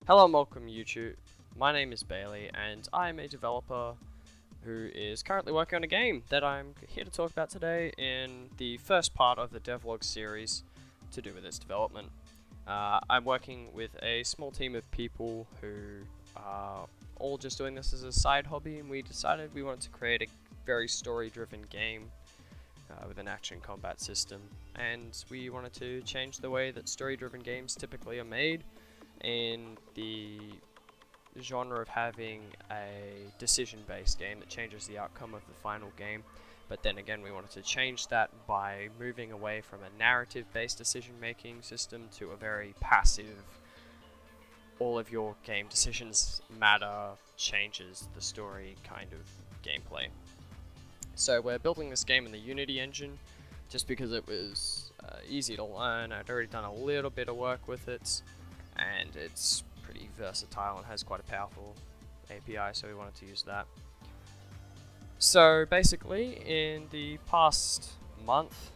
Hello and welcome YouTube. My name is Bailey and I'm a developer who is currently working on a game that I'm here to talk about today in the first part of the devlog series to do with its development. I'm working with a small team of people who are all just doing this as a side hobby, and we decided we wanted to create a very story-driven game with an action combat system, and we wanted to change the way that story-driven games typically are made in the genre of having a decision-based game that changes the outcome of the final game. But then again, we wanted to change that by moving away from a narrative-based decision-making system to a very passive, all of your game decisions matter, changes the story kind of gameplay. So we're building this game in the Unity engine just because it was easy to learn. I'd already done a little bit of work with it, and it's pretty versatile and has quite a powerful API, so we wanted to use that. So basically, in the past month,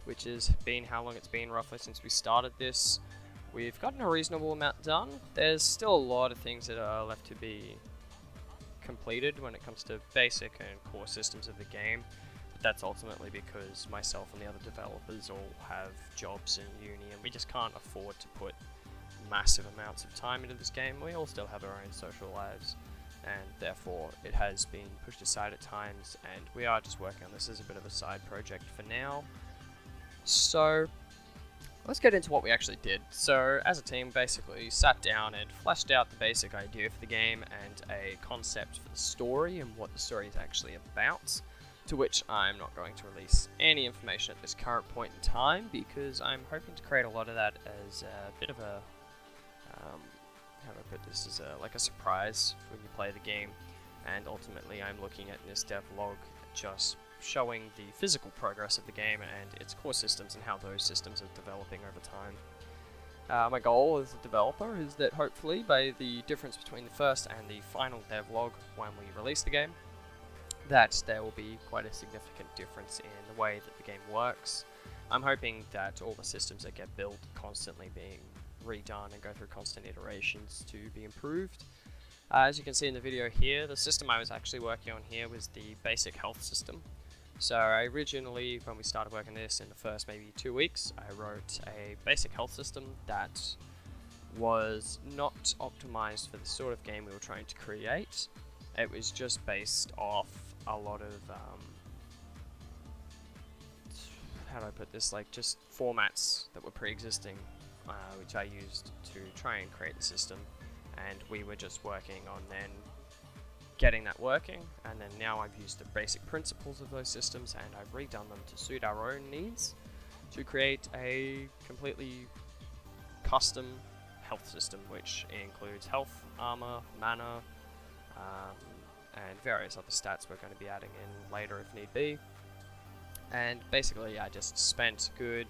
which has been how long it's been roughly since we started this, we've gotten a reasonable amount done. There's still a lot of things that are left to be completed when it comes to basic and core systems of the game, but that's ultimately because myself and the other developers all have jobs in uni and we just can't afford to put massive amounts of time into this game. We all still have our own social lives, and therefore it has been pushed aside at times, and we are just working on this as a bit of a side project for now. So let's get into what we actually did. So as a team, basically sat down and fleshed out the basic idea for the game and a concept for the story and what the story is actually about, to which I'm not going to release any information at this current point in time because I'm hoping to create a lot of that as a bit of a how do I put this, as like a surprise when you play the game. And ultimately I'm looking at this devlog just showing the physical progress of the game and its core systems and how those systems are developing over time. My goal as a developer is that hopefully by the difference between the first and the final devlog when we release the game, that there will be quite a significant difference in the way that the game works. I'm hoping that all the systems that get built constantly being redone and go through constant iterations to be improved. As you can see in the video here, the system I was actually working on here was the basic health system. So I originally, when we started working this in the first maybe 2 weeks, I wrote a basic health system that was not optimized for the sort of game we were trying to create. It was just based off a lot of how do I put this, like just formats that were pre-existing, which I used to try and create the system, and we were just working on then getting that working, and then now I've used the basic principles of those systems and I've redone them to suit our own needs to create a completely custom health system, which includes health, armor, mana, and various other stats we're going to be adding in later if need be. And basically I just spent good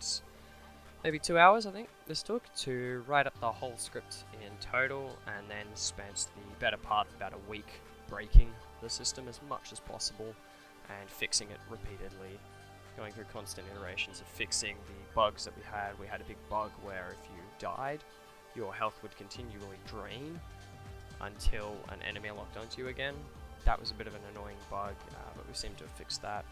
maybe 2 hours, I think this took, to write up the whole script in total, and then spent the better part of about a week breaking the system as much as possible and fixing it repeatedly, going through constant iterations of fixing the bugs that we had. We had a big bug where if you died, your health would continually drain until an enemy locked onto you again. That was a bit of an annoying bug, but we seem to have fixed that.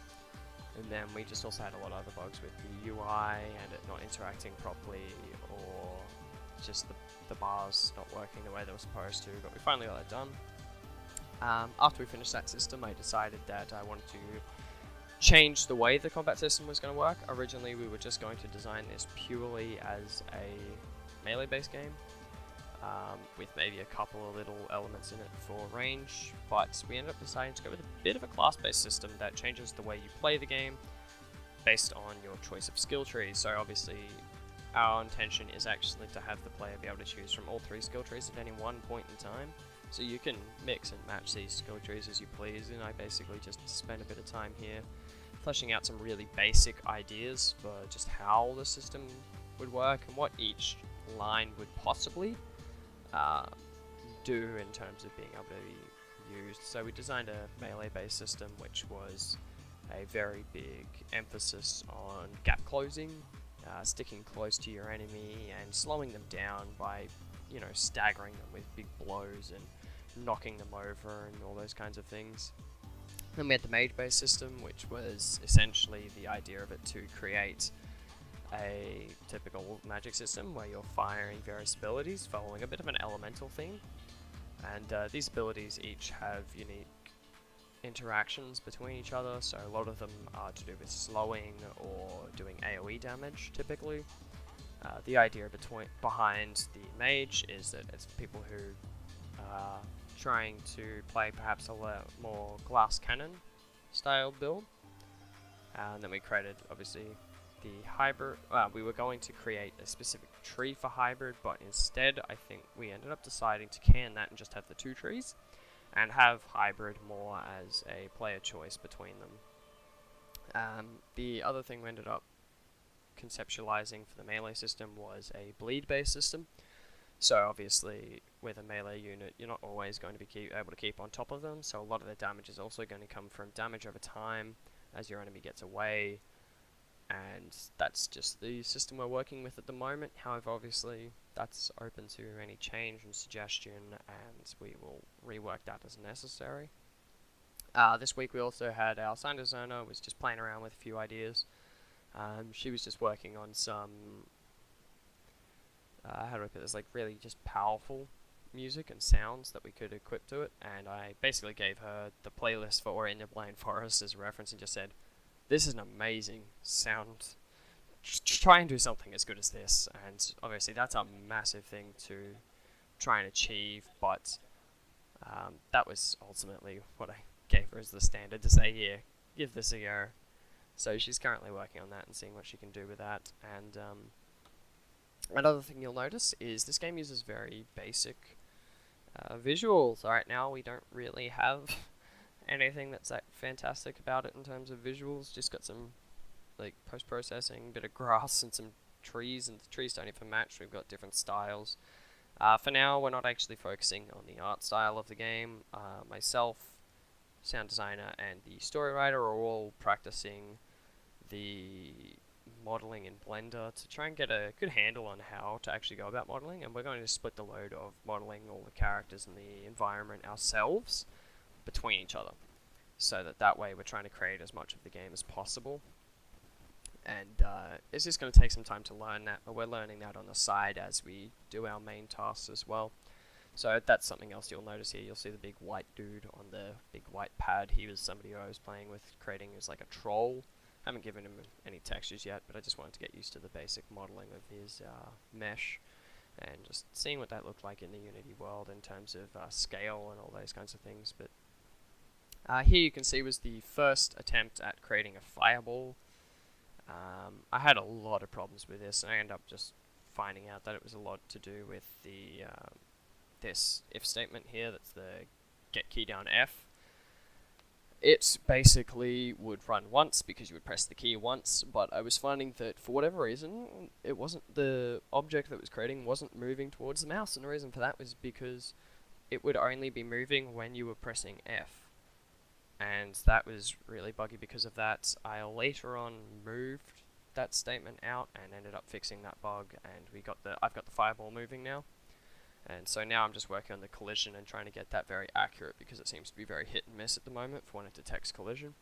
And then we just also had a lot of other bugs with the UI and it not interacting properly, or just the bars not working the way they were supposed to, but we finally got that done. After we finished that system, I decided that I wanted to change the way the combat system was going to work. Originally we were just going to design this purely as a melee-based game, with maybe a couple of little elements in it for range, but we ended up deciding to go with a bit of a class-based system that changes the way you play the game based on your choice of skill trees. So obviously our intention is actually to have the player be able to choose from all 3 skill trees at any one point in time, so you can mix and match these skill trees as you please. And I basically just spent a bit of time here fleshing out some really basic ideas for just how the system would work and what each line would possibly do in terms of being able to be used. So we designed a melee-based system, which was a very big emphasis on gap closing, sticking close to your enemy and slowing them down by staggering them with big blows and knocking them over and all those kinds of things. Then we had the mage-based system, which was essentially the idea of it to create a typical magic system where you're firing various abilities following a bit of an elemental theme. And these abilities each have unique interactions between each other, so a lot of them are to do with slowing or doing AoE damage, typically. The idea behind the mage is that it's people who are trying to play perhaps a more glass cannon style build. And then we created, obviously, the hybrid. We were going to create a specific tree for hybrid, but instead I think we ended up deciding to can that and just have the 2 trees, and have hybrid more as a player choice between them. The other thing we ended up conceptualizing for the melee system was a bleed-based system. So obviously, with a melee unit, you're not always going to be able to keep on top of them, so a lot of their damage is also going to come from damage over time as your enemy gets away, and that's just the system we're working with at the moment. However, obviously, that's open to any change and suggestion, and we will rework that as necessary. This week we also had our Asunder Zona, was just playing around with a few ideas. She was just working on some, how do I put this, like really just powerful music and sounds that we could equip to it, and I basically gave her the playlist for Ori and the Blind Forest as a reference and just said, this is an amazing sound, try and do something as good as this. And obviously that's a massive thing to try and achieve, but that was ultimately what I gave her as the standard to say, yeah, give this a go. So she's currently working on that and seeing what she can do with that. And another thing you'll notice is this game uses very basic visuals. Right now we don't really have anything that's like fantastic about it in terms of visuals. Just got some like post-processing, bit of grass and some trees, and the trees don't even match. We've got different styles. For now, we're not actually focusing on the art style of the game. Myself, sound designer, and the story writer are all practicing the modeling in Blender to try and get a good handle on how to actually go about modeling, and we're going to split the load of modeling all the characters and the environment ourselves between each other, so that way we're trying to create as much of the game as possible. And it's just going to take some time to learn that, but we're learning that on the side as we do our main tasks as well. So that's something else you'll notice here. You'll see the big white dude on the big white pad. He was somebody who I was playing with, creating as like a troll. Haven't given him any textures yet, but I just wanted to get used to the basic modeling of his mesh, and just seeing what that looked like in the Unity world in terms of scale and all those kinds of things. But here you can see was the first attempt at creating a fireball. I had a lot of problems with this, and I ended up just finding out that it was a lot to do with the this if statement here. That's the get key down F. It basically would run once because you would press the key once, but I was finding that for whatever reason, it wasn't, the object that was creating wasn't moving towards the mouse, and the reason for that was because it would only be moving when you were pressing F. And that was really buggy because of that. I later on moved that statement out and ended up fixing that bug, and I've got the fireball moving now. And so now I'm just working on the collision and trying to get that very accurate, because it seems to be very hit and miss at the moment for when it detects collision.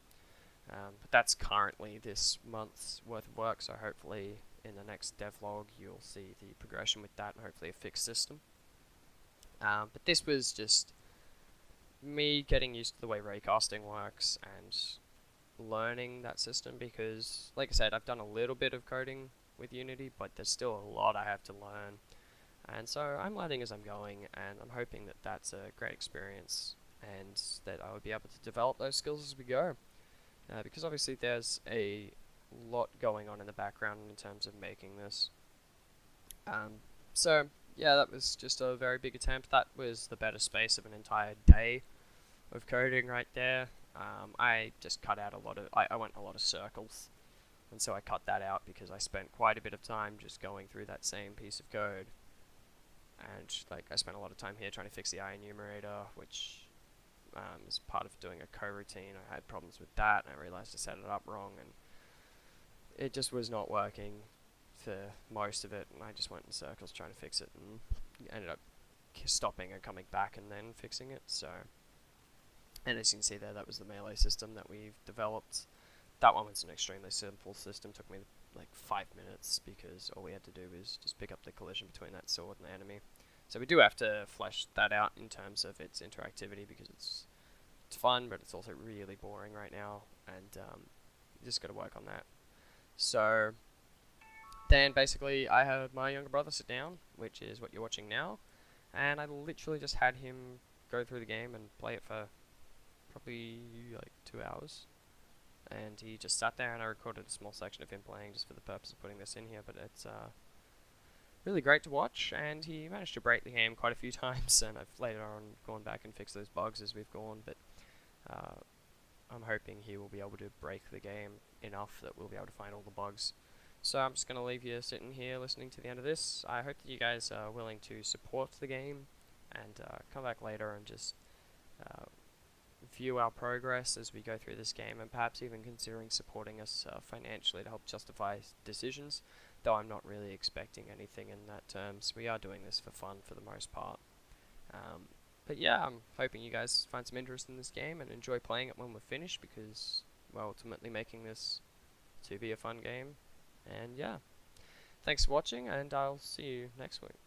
But that's currently this month's worth of work, so hopefully in the next devlog you'll see the progression with that and hopefully a fixed system. But this was just me getting used to the way raycasting works and learning that system, because like I said, I've done a little bit of coding with Unity, but there's still a lot I have to learn. And so I'm learning as I'm going, and I'm hoping that that's a great experience and that I would be able to develop those skills as we go. Because obviously there's a lot going on in the background in terms of making this. So yeah, that was just a very big attempt. That was the better space of an entire day of coding right there. I just cut out I went a lot of circles, and so I cut that out because I spent quite a bit of time just going through that same piece of code. And like I spent a lot of time here trying to fix the I enumerator, which is part of doing a coroutine. I had problems with that, and I realized I set it up wrong, and it just was not working for most of it, and I just went in circles trying to fix it, and ended up stopping and coming back and then fixing it. So, and as you can see there, that was the melee system that we've developed. That one was an extremely simple system. Took me like 5 minutes because all we had to do was just pick up the collision between that sword and the enemy. So we do have to flesh that out in terms of its interactivity because it's fun, but it's also really boring right now, and just got to work on that. So then basically I had my younger brother sit down, which is what you're watching now, and I literally just had him go through the game and play it for probably like 2 hours. And he just sat there and I recorded a small section of him playing just for the purpose of putting this in here, but it's really great to watch, and he managed to break the game quite a few times, and I've later on gone back and fixed those bugs as we've gone, but I'm hoping he will be able to break the game enough that we'll be able to find all the bugs. So I'm just going to leave you sitting here listening to the end of this. I hope that you guys are willing to support the game and come back later and just view our progress as we go through this game, and perhaps even considering supporting us financially to help justify decisions, though I'm not really expecting anything in that terms. We are doing this for fun for the most part. But yeah, I'm hoping you guys find some interest in this game and enjoy playing it when we're finished, because we're ultimately making this to be a fun game. And yeah, thanks for watching, and I'll see you next week.